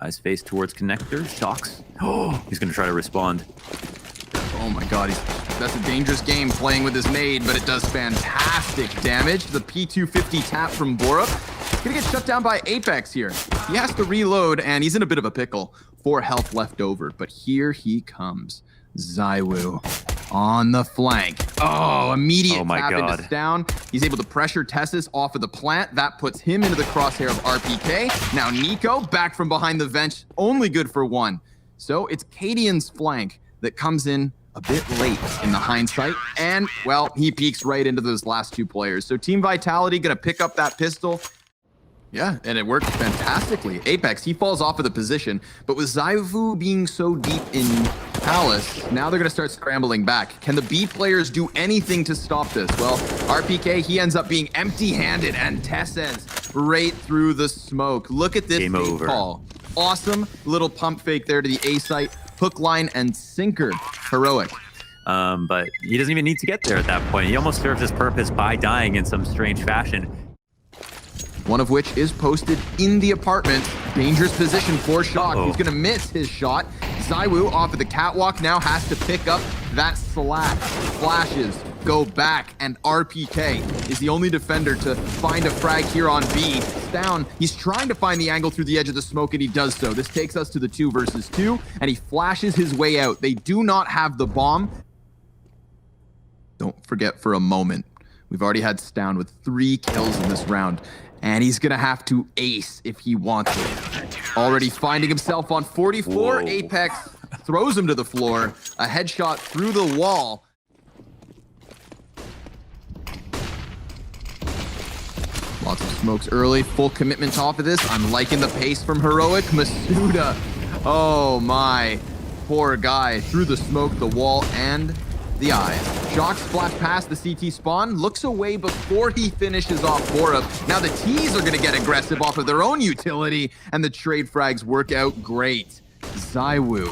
Eyes face towards connector. Shocks. Oh, he's going to try to respond. Oh my god, that's a dangerous game playing with his nade, but it does fantastic damage. The P250 tap from Borup. Gonna get shut down by Apex here. He has to reload, and he's in a bit of a pickle. 4 health left over, but here he comes. ZywOo on the flank. Oh, immediate tap into down. He's able to pressure Tessus off of the plant. That puts him into the crosshair of RPK. Now Nico back from behind the vent, only good for 1. So it's Cadian's flank that comes in a bit late in the hindsight, and, well, he peeks right into those last 2 players. So Team Vitality gonna pick up that pistol. Yeah, and it worked fantastically. Apex, he falls off of the position, but with ZywOo being so deep in Palace, now they're gonna start scrambling back. Can the B players do anything to stop this? Well, RPK, he ends up being empty-handed, and Tessus right through the smoke. Look at this fake call. Awesome little pump fake there to the A site. Hook, line, and sinker. Heroic. But he doesn't even need to get there at that point. He almost serves his purpose by dying in some strange fashion. One of which is posted in the apartment. Dangerous position for Shock. He's going to miss his shot. ZywOo off of the catwalk now has to pick up that slack. Flashes go back, and RPK is the only defender to find a frag here on B. It's down. He's trying to find the angle through the edge of the smoke, and he does so. This takes us to the 2 versus 2, and he flashes his way out. They do not have the bomb. Don't forget for a moment, we've already had Stown with 3 kills in this round. And he's going to have to ace if he wants it. Already finding himself on 44. Whoa. Apex throws him to the floor. A headshot through the wall. Lots of smokes early. Full commitment off of this. I'm liking the pace from Heroic. Masuda. Oh my. Poor guy. Through the smoke, the wall, and the eyes. Shock splash past the CT spawn, looks away before he finishes off Borup. Now the T's are gonna get aggressive off of their own utility, and the trade frags work out great. ZywOo,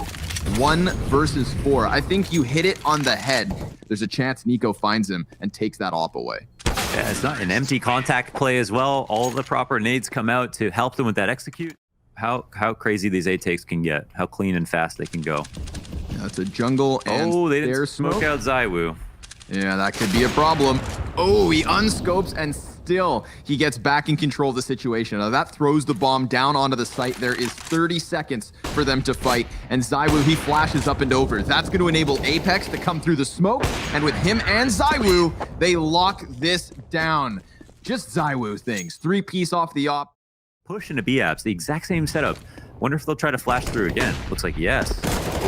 1 versus 4. I think you hit it on the head. There's a chance Nico finds him and takes that op away. Yeah, it's not an empty contact play as well. All the proper nades come out to help them with that execute. How crazy these A takes can get, how clean and fast they can go. That's a jungle, and they didn't smoke out ZywOo. Yeah, that could be a problem. Oh, he unscopes, and still he gets back in control of the situation. Now that throws the bomb down onto the site. There is 30 seconds for them to fight, and ZywOo, he flashes up and over. That's going to enable Apex to come through the smoke, and with him and ZywOo, they lock this down. Just ZywOo things. 3-piece off the op. Push into B-apps, the exact same setup. Wonder if they'll try to flash through again. Looks like yes.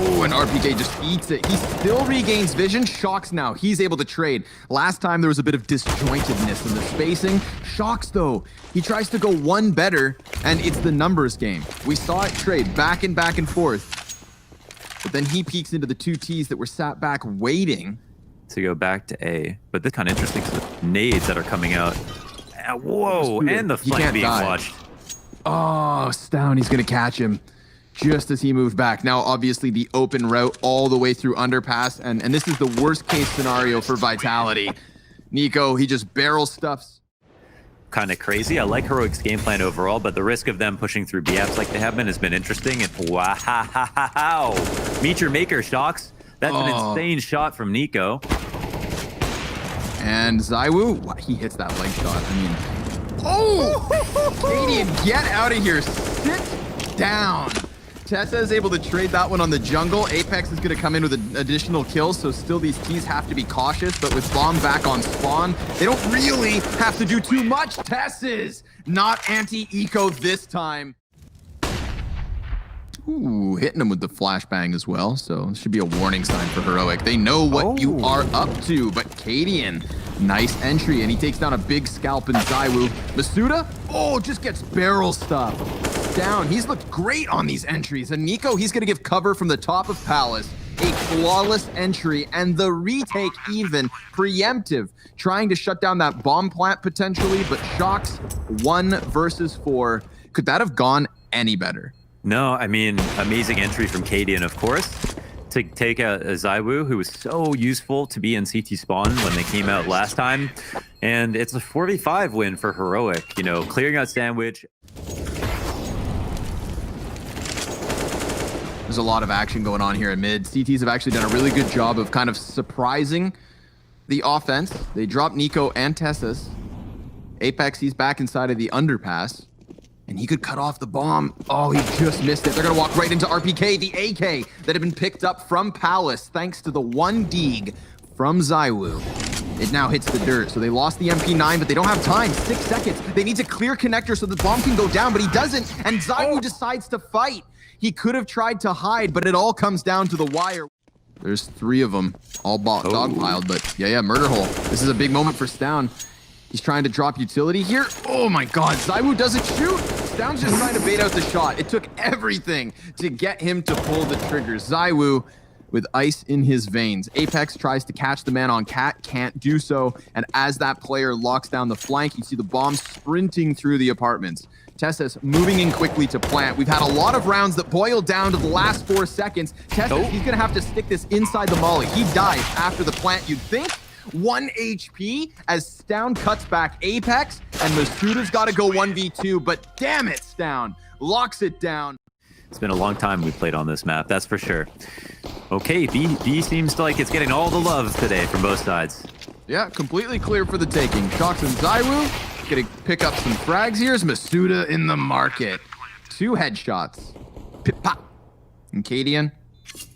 Oh, and RPK just eats it. He still regains vision. Shocks now. He's able to trade. Last time there was a bit of disjointedness in the spacing. Shocks though. He tries to go 1 better, and it's the numbers game. We saw it trade back and forth. But then he peeks into the 2 Ts that were sat back waiting to go back to A. But this kind of interesting because the nades that are coming out. Whoa, and the flank being watched. Oh, Stown, he's going to catch him just as he moved back. Now, obviously, the open route all the way through underpass, and this is the worst case scenario for Vitality. Nico, he just barrel stuffs. Kind of crazy. I like Heroic's game plan overall, but the risk of them pushing through B-apps like they have been has been interesting. And wow, meet your maker, Shocks. That's an insane shot from Nico. And ZywOo, he hits that leg shot. I mean, Cadian, get out of here. Sit down. Tessa is able to trade that one on the jungle. Apex is going to come in with an additional kill, so still these T's have to be cautious, but with bomb back on spawn, they don't really have to do too much. Tessa's not anti-eco this time. Ooh, hitting him with the flashbang as well, so this should be a warning sign for Heroic. They know what you are up to, but Cadian, nice entry, and he takes down a big scalp in ZywOo. Masuda, just gets barrel stuff. Down, he's looked great on these entries, and Nico, he's gonna give cover from the top of Palace. A flawless entry, and the retake even preemptive, trying to shut down that bomb plant potentially, but Shocks 1 versus 4. Could that have gone any better? No, I mean, amazing entry from Cadian, of course, to take out a ZywOo, who was so useful to be in CT spawn when they came out last time. And it's a 4v5 win for Heroic, you know, clearing out Sandwich. There's a lot of action going on here in mid. CTs have actually done a really good job of kind of surprising the offense. They dropped Nico and Tessus. Apex, he's back inside of the underpass. And he could cut off the bomb. Oh, he just missed it. They're going to walk right into RPK, the AK that had been picked up from Palace thanks to the one Deeg from ZywOo. It now hits the dirt. So they lost the MP9, but they don't have time. 6 seconds. They need to clear connector so the bomb can go down, but he doesn't. And ZywOo decides to fight. He could have tried to hide, but it all comes down to the wire. There's 3 of them, all dogpiled, but yeah, murder hole. This is a big moment for Stown. He's trying to drop utility here. Oh my God, ZywOo doesn't shoot. Stown's just trying to bait out the shot. It took everything to get him to pull the trigger. ZywOo with ice in his veins. Apex tries to catch the man on Cat, can't do so. And as that player locks down the flank, you see the bomb sprinting through the apartments. Tessus moving in quickly to plant. We've had a lot of rounds that boil down to the last 4 seconds. Tessus, he's gonna have to stick this inside the molly. He dies after the plant, you'd think. 1 HP as Stown cuts back Apex, and Masuda's got to go 1v2, but damn it, Stown locks it down. It's been a long time we played on this map, that's for sure. Okay, B seems like it's getting all the love today from both sides. Yeah, completely clear for the taking. Shox and ZywOo gonna pick up some frags here. Here's Masuda in the market. 2 headshots. Pip pop. And Cadian.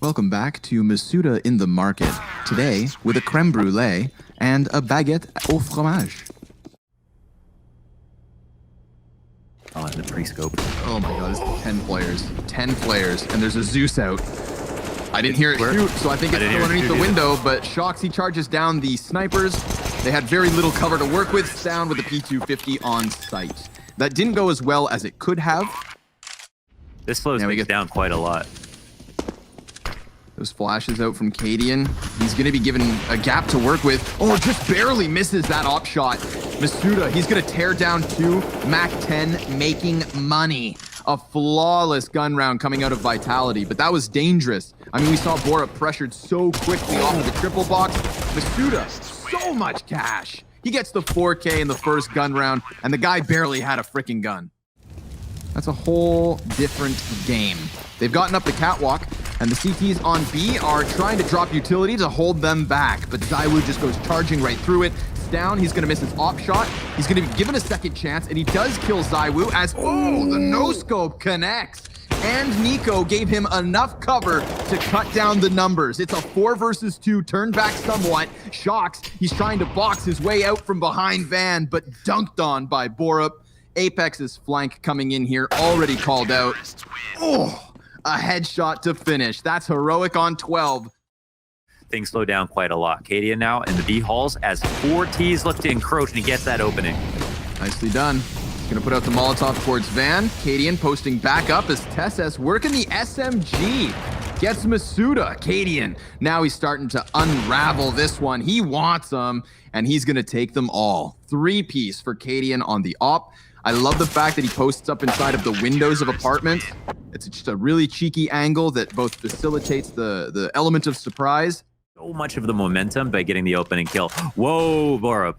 Welcome back to Masuda in the market. Today, with a creme brulee and a baguette au fromage. Oh, and the pre-scope. Oh my God, this is 10 players. 10 players, and there's a Zeus out. I didn't hear it shoot, so I think it's still underneath the window, but Shox, he charges down the snipers. They had very little cover to work with. Stown with the P250 on site. That didn't go as well as it could have. This slows things down quite a lot. Those flashes out from Cadian. He's going to be given a gap to work with. Oh, just barely misses that op shot. Masuda, he's going to tear down 2. Mac 10 making money. A flawless gun round coming out of Vitality, but that was dangerous. I mean, we saw Borup pressured so quickly off of the triple box. Masuda, so much cash. He gets the 4K in the first gun round, and the guy barely had a freaking gun. That's a whole different game. They've gotten up the catwalk, and the CTs on B are trying to drop utility to hold them back, but ZywOo just goes charging right through it. Down, he's going to miss his op shot. He's going to be given a second chance, and he does kill ZywOo as, oh, the no-scope connects. And Nico gave him enough cover to cut down the numbers. It's a 4 versus 2, turned back somewhat. Shox, he's trying to box his way out from behind Van, but dunked on by Borup. Apex's flank coming in here, already called out. Oh, a headshot to finish. That's heroic on 12. Things slow down quite a lot. Cadian now in the B halls as 4 Ts look to encroach, and he gets that opening. Nicely done. He's going to put out the Molotov towards Van. Cadian posting back up as Tessus working the SMG. Gets Masuda. Cadian, now he's starting to unravel this one. He wants them, and he's going to take them all. 3-piece for Cadian on the op. I love the fact that he posts up inside of the windows of apartments. It's just a really cheeky angle that both facilitates the element of surprise. So much of the momentum by getting the opening kill. Whoa, Borup.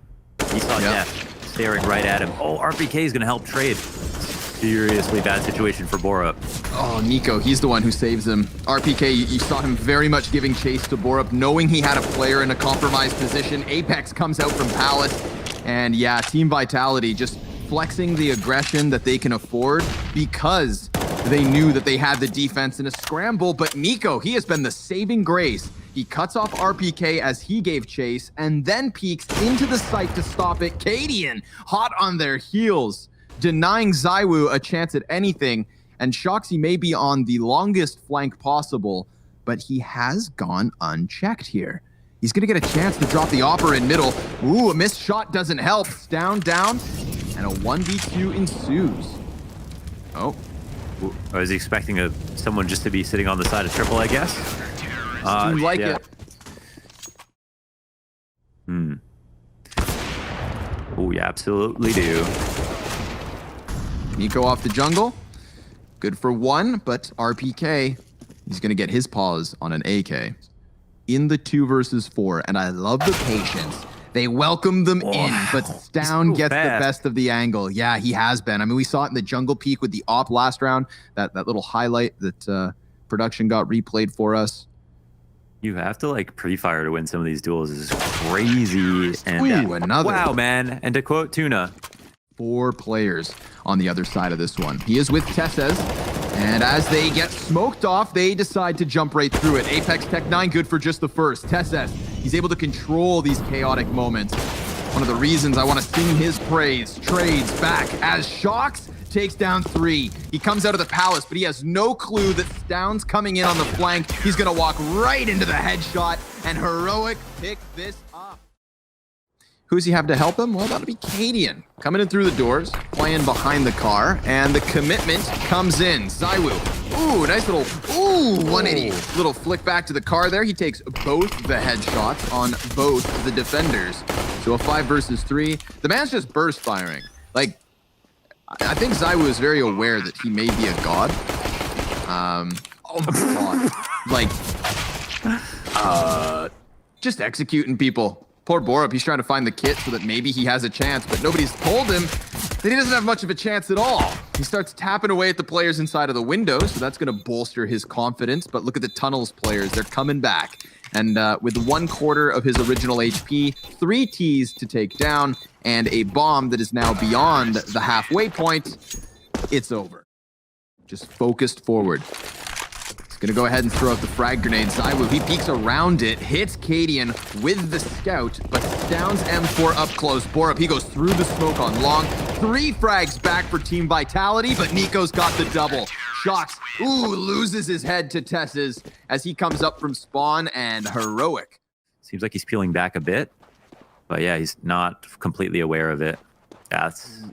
He saw death staring right at him. Oh, RPK is going to help trade. Seriously bad situation for Borup. Oh, Nico, he's the one who saves him. RPK, you saw him very much giving chase to Borup, knowing he had a player in a compromised position. Apex comes out from Palace. And yeah, Team Vitality just flexing the aggression that they can afford because they knew that they had the defense in a scramble. But Nico, he has been the saving grace. He cuts off RPK as he gave chase and then peeks into the site to stop it. Cadian, hot on their heels, denying ZywOo a chance at anything. And Shoxy may be on the longest flank possible, but he has gone unchecked here. He's going to get a chance to drop the opera in middle. Ooh, a missed shot doesn't help. Down, and a 1v2 ensues. Oh. I was expecting someone just to be sitting on the side of triple, I guess. Seems like it. Oh, you absolutely do. Nico off the jungle. Good for 1, but RPK, he's going to get his paws on an AK. In the 2 versus 4, and I love the patience. They welcome them in, but Stown gets the best of the angle. Yeah, he has been. I mean, we saw it in the jungle peak with the op last round, that little highlight that production got replayed for us. You have to like pre-fire to win some of these duels. This is crazy. And Ooh, another. wow, man. And to quote Tuna, 4 players on the other side of this one. He is with Tesses, and as they get smoked off, they decide to jump right through it. Apex Tech 9 good for just the first. Tesses, he's able to control these chaotic moments. One of the reasons I want to sing his praise. Trades back as Shocks takes down 3. He comes out of the palace, but he has no clue that Stown's coming in on the flank. He's going to walk right into the headshot, and Heroic pick this up. Who's he have to help him? Well, that'll be Cadian. Coming in through the doors, playing behind the car, and the commitment comes in. Zywoo. Ooh, nice little, 180. Little flick back to the car there. He takes both the headshots on both the defenders. So a 5 versus 3. The man's just burst firing. Like, I think Zywoo is very aware that he may be a god. Oh my god. Like, just executing people. Poor Borup, he's trying to find the kit so that maybe he has a chance, but nobody's told him that he doesn't have much of a chance at all. He starts tapping away at the players inside of the window, so that's going to bolster his confidence. But look at the tunnels players, they're coming back. And with 1/4 of his original HP, 3 Ts to take down, and a bomb that is now beyond the halfway point, it's over. Just focused forward. He's gonna go ahead and throw out the frag grenade. Zywoo, he peeks around it, hits Cadian with the scout, but Stown's M4 up close. Borup, he goes through the smoke on long. 3 frags back for Team Vitality, but Nico's got the double. Shocks, loses his head to Tess's as he comes up from spawn, and Heroic. seems like he's peeling back a bit. But yeah, he's not completely aware of it. That's...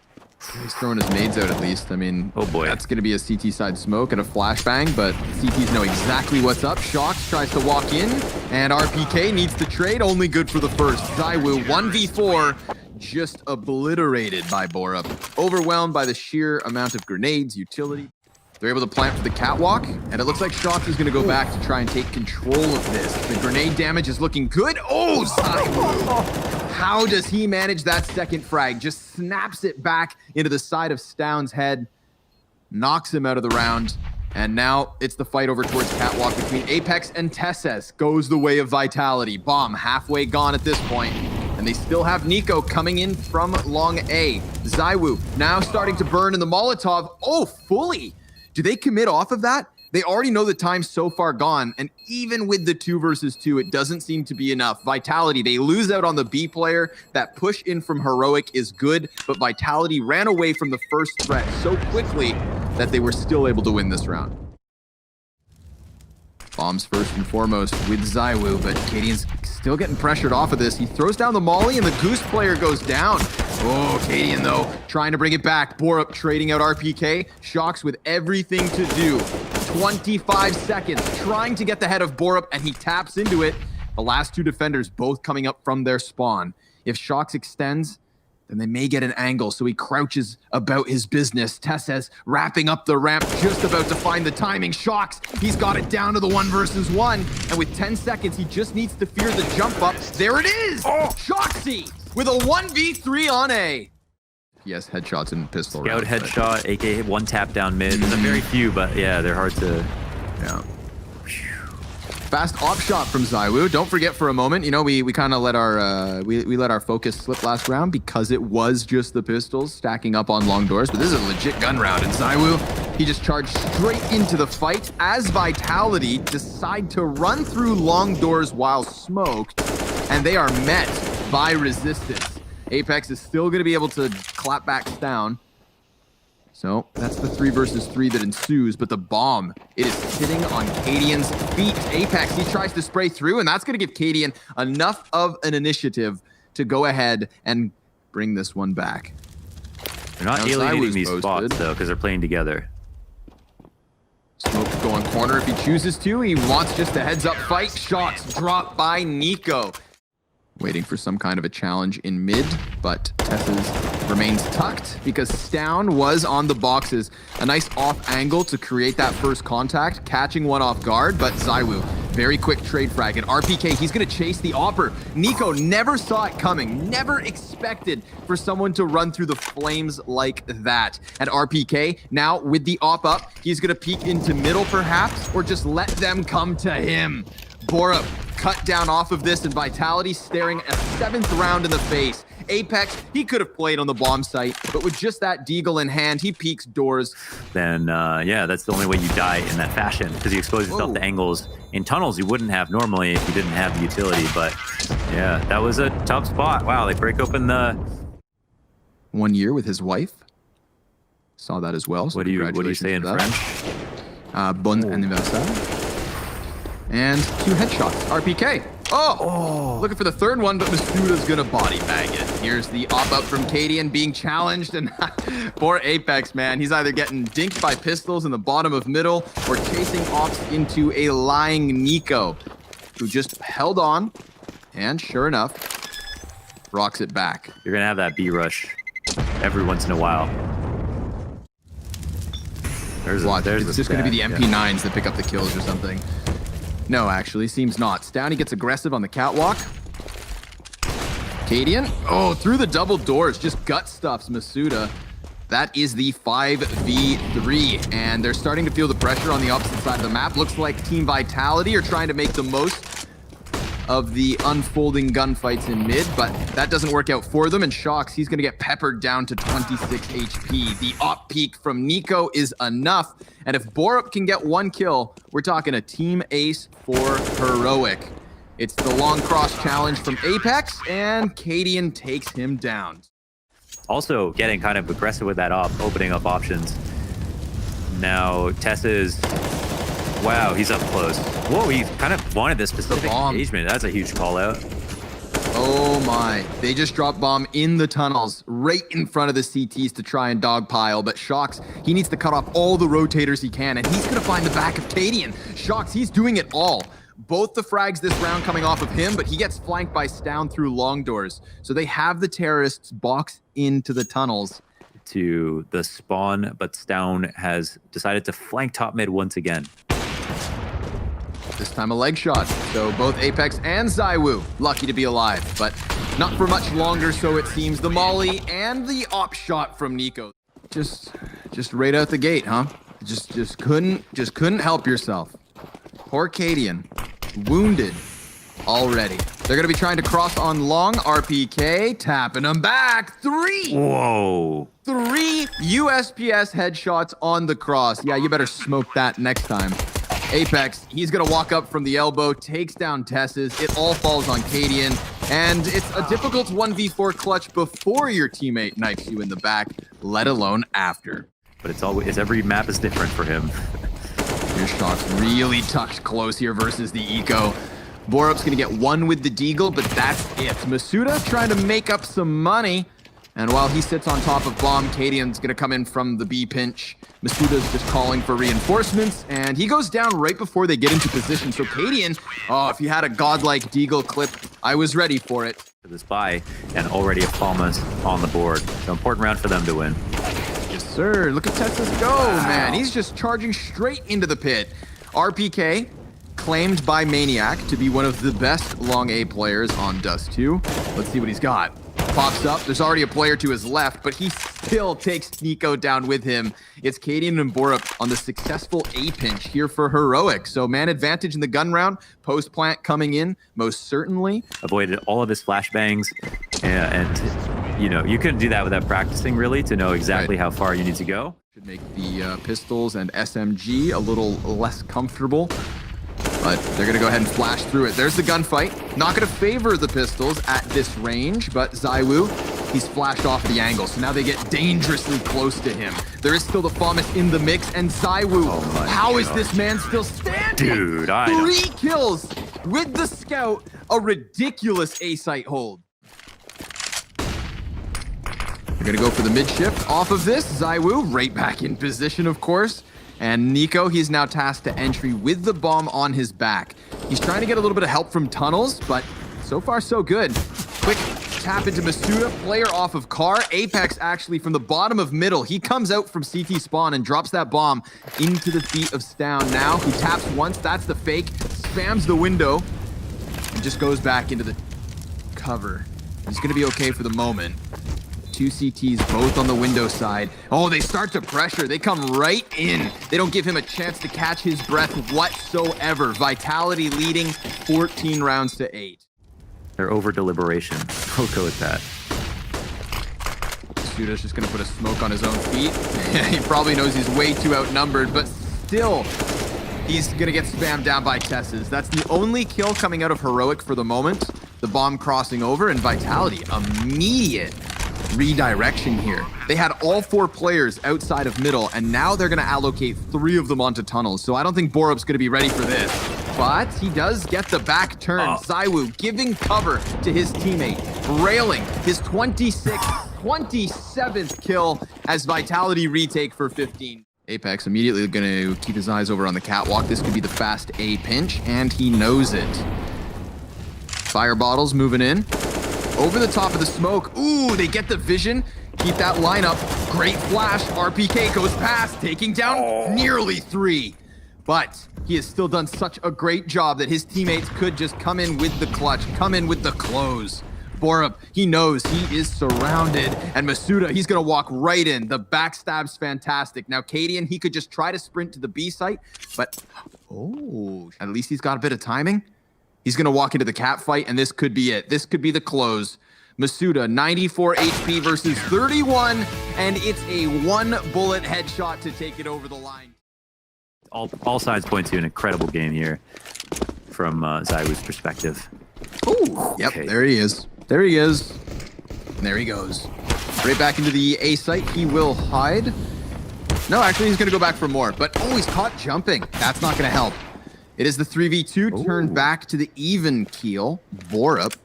He's throwing his nades out at least. I mean, oh boy, that's going to be a CT side smoke and a flashbang, but CTs know exactly what's up. Shocks tries to walk in, and RPK needs to trade. Only good for the first. Zywoo, 1v4, just obliterated by Borup. Overwhelmed by the sheer amount of grenades, utility. They're able to plant for the catwalk, and it looks like Shocks is going to go back to try and take control of this. The grenade damage is looking good. Oh, Zywoo! How does he manage that second frag? Just snaps it back into the side of Stown's head, knocks him out of the round, and now it's the fight over towards catwalk between Apex and Tesses. Goes the way of Vitality. Bomb halfway gone at this point, and they still have Nico coming in from long A. Zywoo now starting to burn in the Molotov. Oh, fully! Do they commit off of that? They already know the time's so far gone, and even with the 2 versus 2, it doesn't seem to be enough. Vitality, they lose out on the B player. That push in from Heroic is good, but Vitality ran away from the first threat so quickly that they were still able to win this round. Bombs first and foremost with Zywoo, but Cadian's still getting pressured off of this. He throws down the molly, and the Goose player goes down. Oh, Cadian, though, trying to bring it back. Borup trading out RPK. Shocks with everything to do. 25 seconds, trying to get the head of Borup, and he taps into it. The last 2 defenders both coming up from their spawn. If Shocks extends, then they may get an angle, so he crouches about his business. Tesses wrapping up the ramp, just about to find the timing. Shocks, he's got it down to the 1 versus 1, and with 10 seconds, he just needs to fear the jump up. There it is! Oh! Shocksy with a 1v3 on A. Yes, headshots and pistol Scout rounds, headshot, aka 1 tap down mid. There's a very few, but yeah, they're hard to... Yeah. Fast op shot from Zywoo. Don't forget for a moment, you know, we kind of let our we let our focus slip last round because it was just the pistols stacking up on long doors, but this is a legit gun round, and Zywoo, he just charged straight into the fight as Vitality decide to run through long doors while smoked, and they are met by resistance. Apex is still going to be able to clap back down. So that's the 3 versus 3 that ensues, but the bomb, it is sitting on Cadian's feet. Apex, he tries to spray through, and that's going to give Cadian enough of an initiative to go ahead and bring this one back. They're not alienating these spots, though, because they're playing together. Smoke going corner if he chooses to. He wants just a heads-up fight. Shots dropped by Nico. Waiting for some kind of a challenge in mid, but Tesses remains tucked because Stown was on the boxes. A nice off angle to create that first contact, catching one off guard, but Zywoo Very quick trade frag. And RPK, he's going to chase the Opper. Nico never saw it coming. Never expected for someone to run through the flames like that. And RPK, now with the op up, he's going to peek into middle perhaps, or just let them come to him. Borup cut down off of this, and Vitality staring a 7th round in the face. Apex, he could have played on the bomb site, but with just that deagle in hand, he peeks doors. Then, yeah, that's the only way you die in that fashion, because you expose yourself to angles in tunnels you wouldn't have normally if you didn't have the utility. But, yeah, that was a tough spot. Wow, they break open the... 1 year with his wife. Saw that as well. So what do you say in French? Bon anniversaire. And 2 headshots. RPK. Oh, looking for the 3rd one, but Masuda's gonna body bag it. Here's the op-up from Cadian being challenged, and poor Apex, man. He's either getting dinked by pistols in the bottom of middle or chasing ops into a lying Nico, who just held on, and sure enough, rocks it back. You're gonna have that B rush every once in a while. It's just gonna be the MP9s that pick up the kills or something. No, actually, seems not. Stowney gets aggressive on the catwalk. Cadian, oh, through the double doors, just gut stuffs Masuda. That is the 5v3, and they're starting to feel the pressure on the opposite side of the map. Looks like Team Vitality are trying to make the most of the unfolding gunfights in mid, but that doesn't work out for them, and Shox, he's gonna get peppered down to 26 HP. The op peak from Nico is enough, and if Borup can get 1 kill, we're talking a team ace for Heroic. It's the long cross challenge from Apex, and Cadian takes him down. Also getting kind of aggressive with that op, opening up options. Now Tessa's... Wow, he's up close. Whoa, he kind of wanted this specific engagement. That's a huge call out. Oh my. They just dropped bomb in the tunnels right in front of the CTs to try and dogpile, but Shox, he needs to cut off all the rotators he can, and he's gonna find the back of Cadian. Shox, he's doing it all. Both the frags this round coming off of him, but he gets flanked by Stown through long doors. So they have the terrorists boxed into the tunnels. To the spawn, but Stown has decided to flank top mid once again. This time a leg shot. So both Apex and Zywoo lucky to be alive, but not for much longer, so it seems. The molly and the op shot from Nico. Just right out the gate, huh? Just couldn't help yourself. Poor Cadian, wounded already. They're gonna be trying to cross on long. RPK tapping them back. 3. Whoa. 3 USPS headshots on the cross. Yeah, you better smoke that next time. Apex, he's gonna walk up from the elbow, takes down Tess's. It all falls on Cadian, and it's a difficult 1v4 clutch before your teammate knifes you in the back, let alone after. But it's every map is different for him. Your shot's really tucked close here versus the Eco. Borup's gonna get 1 with the deagle, but that's it. Masuda trying to make up some money. And while he sits on top of bomb, Cadian's gonna come in from the B pinch. Masuda's just calling for reinforcements, and he goes down right before they get into position. So Cadian, oh, if he had a godlike deagle clip, I was ready for it. For this buy, and already a Palmas on the board. So important round for them to win. Yes, sir. Look at Texas go, man. He's just charging straight into the pit. RPK, claimed by Maniac to be one of the best long A players on Dust 2. Let's see what he's got. Pops up. There's already a player to his left, but he still takes Nico down with him. It's Cadian and Borup on the successful A pinch here for Heroic. So man advantage in the gun round. Post plant coming in, most certainly. Avoided all of his flashbangs, and you know, you couldn't do that without practicing really to know exactly how far you need to go. Should make the pistols and SMG a little less comfortable. But they're going to go ahead and flash through it. There's the gunfight. Not going to favor the pistols at this range, but Zywoo, he's flashed off the angle. So now they get dangerously close to him. There is still the FAMAS in the mix, and Zywoo, how is this man still standing? Dude, 3 kills with the scout, a ridiculous A-site hold. They're going to go for the mid shift off of this. Zywoo right back in position, of course. And Nico, he's now tasked to entry with the bomb on his back. He's trying to get a little bit of help from tunnels, but so far so good. Quick tap into Masuda, player off of car. Apex actually from the bottom of middle. He comes out from CT spawn and drops that bomb into the feet of Stown now, who taps once. That's the fake. spams the window and just goes back into the cover. He's going to be okay for the moment. Two CTs both on the window side. Oh, they start to pressure. They come right in. They don't give him a chance to catch his breath whatsoever. Vitality leading 14 rounds to 8. They're over deliberation. I'll go with that. Suda's just going to put a smoke on his own feet. He probably knows he's way too outnumbered, but still, he's going to get spammed down by Tesses. That's the only kill coming out of Heroic for the moment. The bomb crossing over, and Vitality, immediate redirection here. They had all 4 players outside of middle, and now they're going to allocate 3 of them onto tunnels. So I don't think Borup's going to be ready for this. But he does get the back turn. ZywOo giving cover to his teammate, railing his 27th kill as Vitality retake for 15. Apex immediately going to keep his eyes over on the catwalk. This could be the fast A pinch, and he knows it. Fire bottles moving in. Over the top of the smoke. Ooh, they get the vision. Keep that lineup. Great flash. RPK goes past, taking down nearly 3. But he has still done such a great job that his teammates could just come in with the clutch, come in with the close. Borup, he knows he is surrounded. And Masuda, he's going to walk right in. The backstab's fantastic. Now, Cadian, he could just try to sprint to the B site, but at least he's got a bit of timing. He's going to walk into the cat fight, and this could be it. This could be the close. Masuda, 94 HP versus 31, and it's a 1-bullet headshot to take it over the line. All signs point to an incredible game here from ZywOo's perspective. Oh, yep, Okay. There he is. There he is. And there he goes. Right back into the A site. He will hide. No, actually, he's going to go back for more. But, he's caught jumping. That's not going to help. It is the 3v2 turned back to the even keel. Borup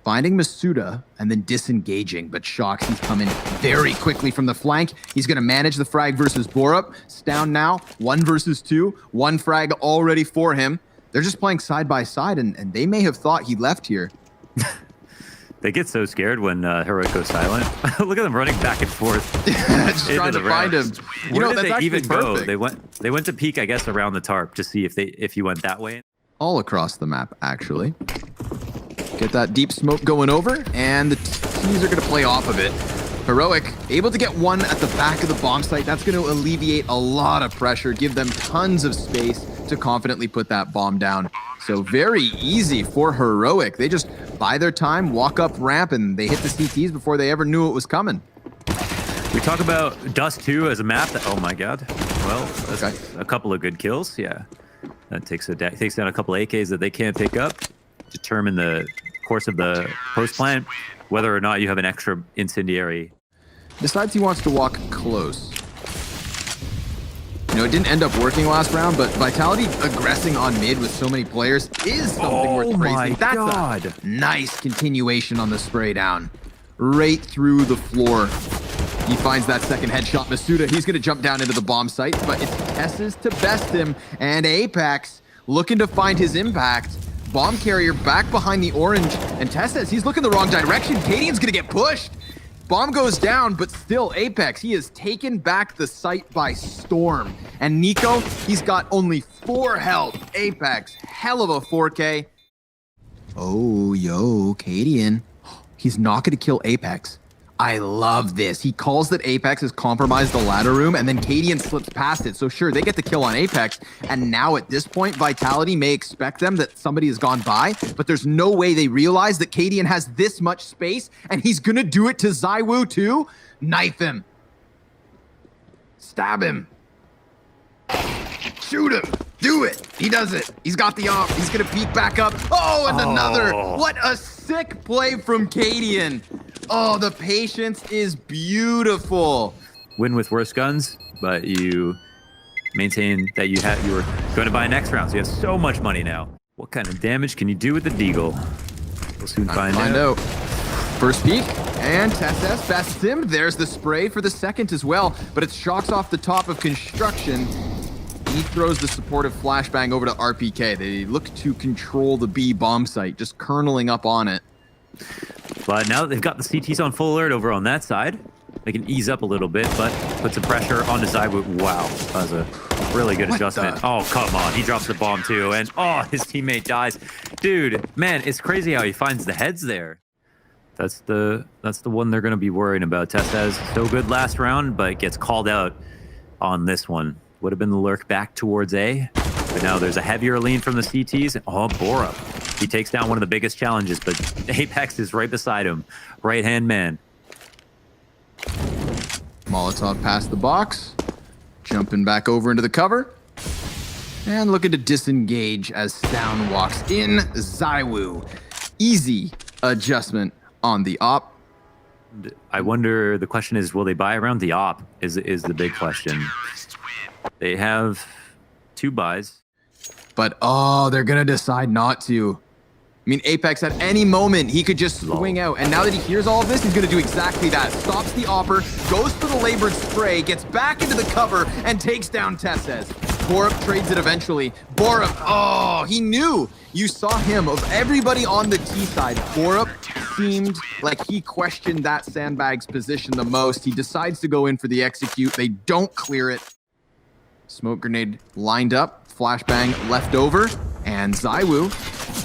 finding Masuda and then disengaging, but Shox, he's coming very quickly from the flank. He's going to manage the frag versus Borup. It's down now, 1 versus 2. 1 frag already for him. They're just playing side by side, and they may have thought he left here. They get so scared when Heroic goes silent. Look at them running back and forth. Just trying to find him. You know, Where did that's they even perfect. go? They went to peek, I guess, around the tarp to see if you went that way. All across the map, actually. Get that deep smoke going over, and the teams are going to play off of it. Heroic able to get 1 at the back of the bomb site. That's going to alleviate a lot of pressure, give them tons of space to confidently put that bomb down. So very easy for Heroic. They just buy their time, walk up ramp, and they hit the CTs before they ever knew it was coming. We talk about Dust 2 as a map that, oh my god. Well, that's a couple of good kills, yeah. That takes down a couple of AKs that they can't pick up. Determine the course of the post plant, whether or not you have an extra incendiary. Decides he wants to walk close. You know, it didn't end up working last round, but Vitality aggressing on mid with so many players is something worth praising. My god. A nice continuation on the spray down. Right through the floor. He finds that second headshot. Masuda, he's going to jump down into the bomb site, but it's Tess's to best him. And Apex looking to find his impact. Bomb carrier back behind the orange. And Tess says he's looking the wrong direction. Cadian's going to get pushed. Bomb goes down, but still Apex, he has taken back the site by storm. And Nico, he's got only 4 health. Apex, hell of a 4K. Oh, yo, Cadian. He's not going to kill Apex. I love this. He calls that Apex has compromised the ladder room, and then Cadian slips past it. So sure, they get the kill on Apex, and now at this point, Vitality may expect them that somebody has gone by, but there's no way they realize that Cadian has this much space, and he's gonna do it to ZywOo too? Knife him. Stab him. Shoot him. Do it. He does it. He's got the op. He's gonna peek back up. Oh, and another. What a sick play from Cadian. Oh, the patience is beautiful. Win with worse guns, but you maintain that you were going to buy next round, so you have so much money now. What kind of damage can you do with the Deagle? We'll soon find out. First peek, and Tesses bests him. There's the spray for the second as well, but it shocks off the top of construction. He throws the supportive flashbang over to RPK. They look to control the B bomb site, just kerneling up on it. But now that they've got the CTs on full alert over on that side, They can ease up a little bit, but put some pressure onto Zywoo. Wow, that was a really good adjustment. Oh, come on. He drops the bomb too, and oh, his teammate dies. Dude, man, it's crazy how he finds the heads there. That's the one they're going to be worrying about. Testez, so good last round, but gets called out on this one. Would have been the lurk back towards A, but now there's a heavier lean from the CTs. Oh, Borup. He takes down one of the biggest challenges, but Apex is right beside him. Right-hand man. Molotov past the box, jumping back over into the cover, and looking to disengage as Sound walks in. Zywoo, easy adjustment on the op. I wonder, the question is, will they buy around the op is the big question. They have 2 buys. But, oh, they're going to decide not to. I mean, Apex, at any moment, he could just swing out. And now that he hears all of this, he's going to do exactly that. Stops the opper, goes for the labored spray, gets back into the cover, and takes down Testez. Borup trades it eventually. Borup, oh, he knew. You saw him. Of everybody on the T side, Borup seemed like he questioned that sandbag's position the most. He decides to go in for the execute. They don't clear it. Smoke grenade lined up. Flashbang left over. And Zywoo,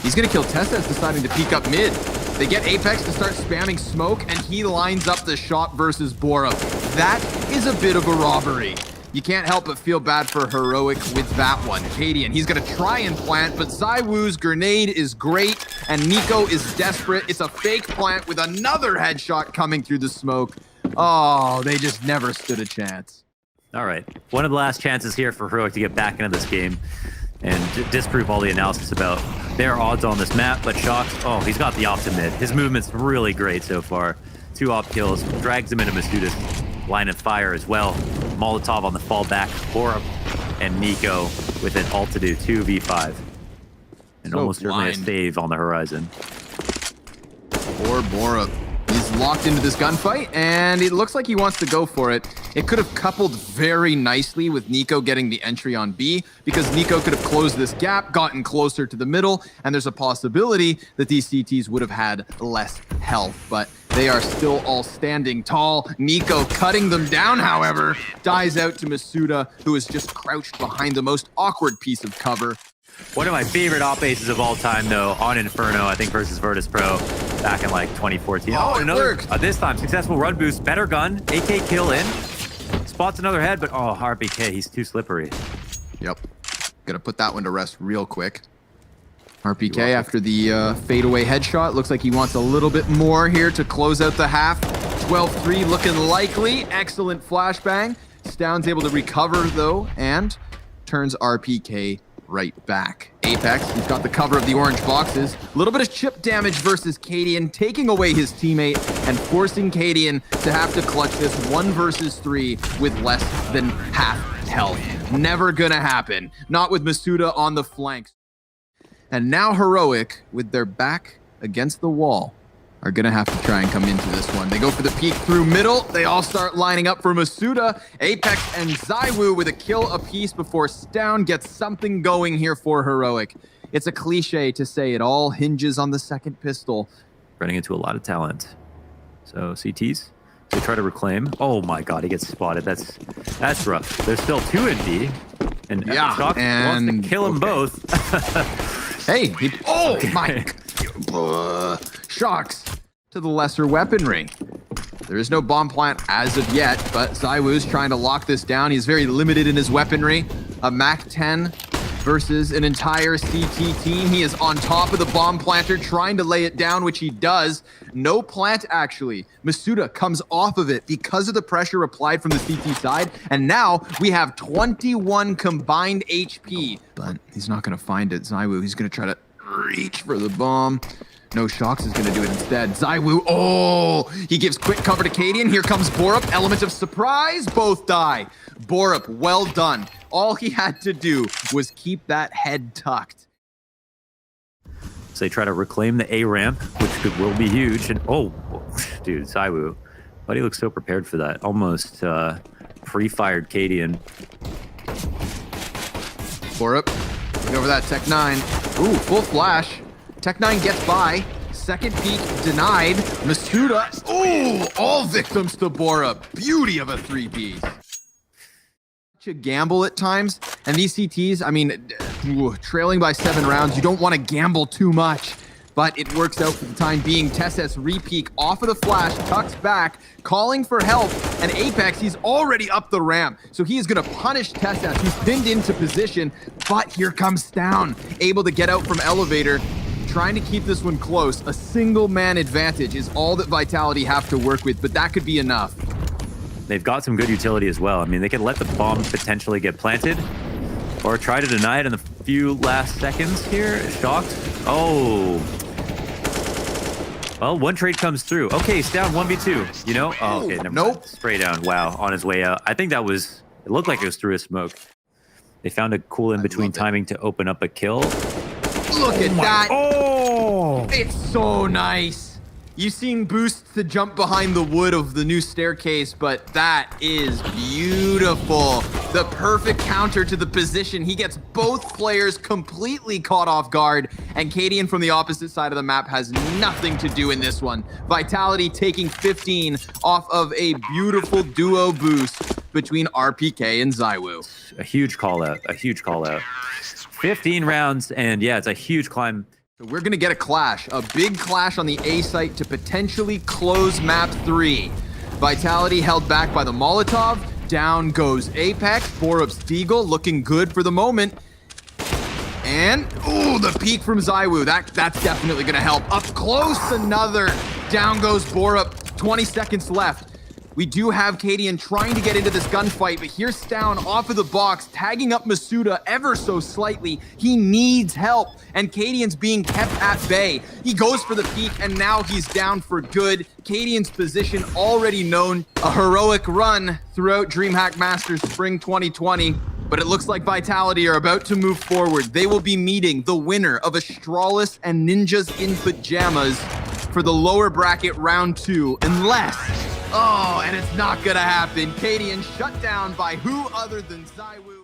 he's going to kill Testez, deciding to peek up mid. They get Apex to start spamming smoke, and he lines up the shot versus Borup. That is a bit of a robbery. You can't help but feel bad for Heroic with that one. Cadian, he's going to try and plant, but Zywoo's grenade is great, and Nico is desperate. It's a fake plant with another headshot coming through the smoke. Oh, they just never stood a chance. All right. One of the last chances here for Heroic to get back into this game and disprove all the analysis about their odds on this map. But Shocks, oh, he's got the op to mid. His movement's really great so far. 2 op kills, drags him into Masuda's line of fire as well. Molotov on the fallback, Borup and Nico with an ult to do 2v5. And So almost certainly a blind. save on the horizon. Poor Borup. He's locked into this gunfight, and it looks like he wants to go for it. It could have coupled very nicely with Nico getting the entry on B, because Nico could have closed this gap, gotten closer to the middle, and there's a possibility that these CTs would have had less health, but they are still all standing tall. Nico cutting them down, however, dies out to Masuda, who is just crouched behind the most awkward piece of cover. One of my favorite op aces of all time, though, on Inferno, I think versus Virtus Pro, back in like 2014. Oh, it another worked. This time successful run boost, better gun, AK kill in, spots another head, but oh, RPK, he's too slippery. Yep. Gonna put that one to rest real quick. RPK after the fadeaway headshot. Looks like he wants a little bit more here to close out the half. 12-3 looking likely. Excellent flashbang. Stound's able to recover, though, and turns RPK right back. Apex, he's got the cover of the orange boxes. A little bit of chip damage versus Cadian, taking away his teammate and forcing Cadian to have to clutch this 1 versus 3 with less than half health. Never gonna happen. Not with Masuda on the flanks. And now Heroic, with their back against the wall, are going to have to try and come into this one. They go for the peek through middle. They all start lining up for Masuda. Apex and Zywoo with a kill apiece before Stound gets something going here for Heroic. It's a cliche to say it all hinges on the second pistol. Running into a lot of talent. So CTs, they try to reclaim. Oh my god, he gets spotted. That's rough. There's still 2 in B. And Yeah, Shocks and- wants to kill them both. Hey, oh my, Shocks to the lesser weaponry. There is no bomb plant as of yet, but Zywoo's trying to lock this down. He's very limited in his weaponry. A MAC-10 versus an entire CT team. He is on top of the bomb planter, trying to lay it down, which he does. No plant, actually. Masuda comes off of it because of the pressure applied from the CT side, and now we have 21 combined HP. But he's not going to find it, Zywoo. He's going to try to reach for the bomb. No, Shocks is going to do it instead. Zywoo, oh! He gives quick cover to Cadian. Here comes Borup. Element of surprise. Both die. Borup, well done. All he had to do was keep that head tucked. So they try to reclaim the A ramp, which will be huge. And oh, dude, Zywoo, but he looks so prepared for that. Almost pre-fired Cadian. Borup, look over that Tech 9. Ooh, full flash. Tech 9 gets by. second peek denied. Masuda, oh, all victims to Borup. Beauty of a three-piece. Such a gamble at times, and these CTs, I mean, trailing by 7 rounds, you don't want to gamble too much. But it works out for the time being. Tess's re-peek off of the flash, tucks back, calling for help, and Apex, he's already up the ramp. So he is going to punish Tess, who's pinned into position, but here comes Down, able to get out from elevator, trying to keep this one close. A single man advantage is all that Vitality have to work with, but that could be enough. They've got some good utility as well. I mean, they could let the bomb potentially get planted or try to deny it in the few last seconds here. Shocked. Oh. Well, one trade comes through. Okay, it's down 1v2. You know? Oh, okay, never mind. Spray down. Wow, on his way out. I think that was... It looked like it was through a smoke. They found a cool in-between timing to open up a kill. Look at that. Oh! It's so nice. You've seen Boost to jump behind the wood of the new staircase, but that is beautiful. The perfect counter to the position. He gets both players completely caught off guard, and Cadian from the opposite side of the map has nothing to do in this one. Vitality taking 15 off of a beautiful duo boost between RPK and Zywoo. A huge call out. A huge call out. 15 rounds, and yeah, it's a huge climb. We're going to get a clash, a big clash on the A site to potentially close map 3. Vitality held back by the Molotov. Down goes Apex. Borup's Deagle looking good for the moment. And, oh, the peek from Zywoo. That's definitely going to help. Up close, another. Down goes Borup. 20 seconds left. We do have Cadian trying to get into this gunfight, but here's Down off of the box, tagging up Masuda ever so slightly. He needs help, and Cadian's being kept at bay. He goes for the peek, and now he's down for good. Cadian's position already known. A heroic run throughout DreamHack Masters Spring 2020. But it looks like Vitality are about to move forward. They will be meeting the winner of Astralis and Ninjas in Pajamas for the lower bracket round 2, unless... Oh, and it's not gonna happen. Cadian shut down by who other than Zywoo.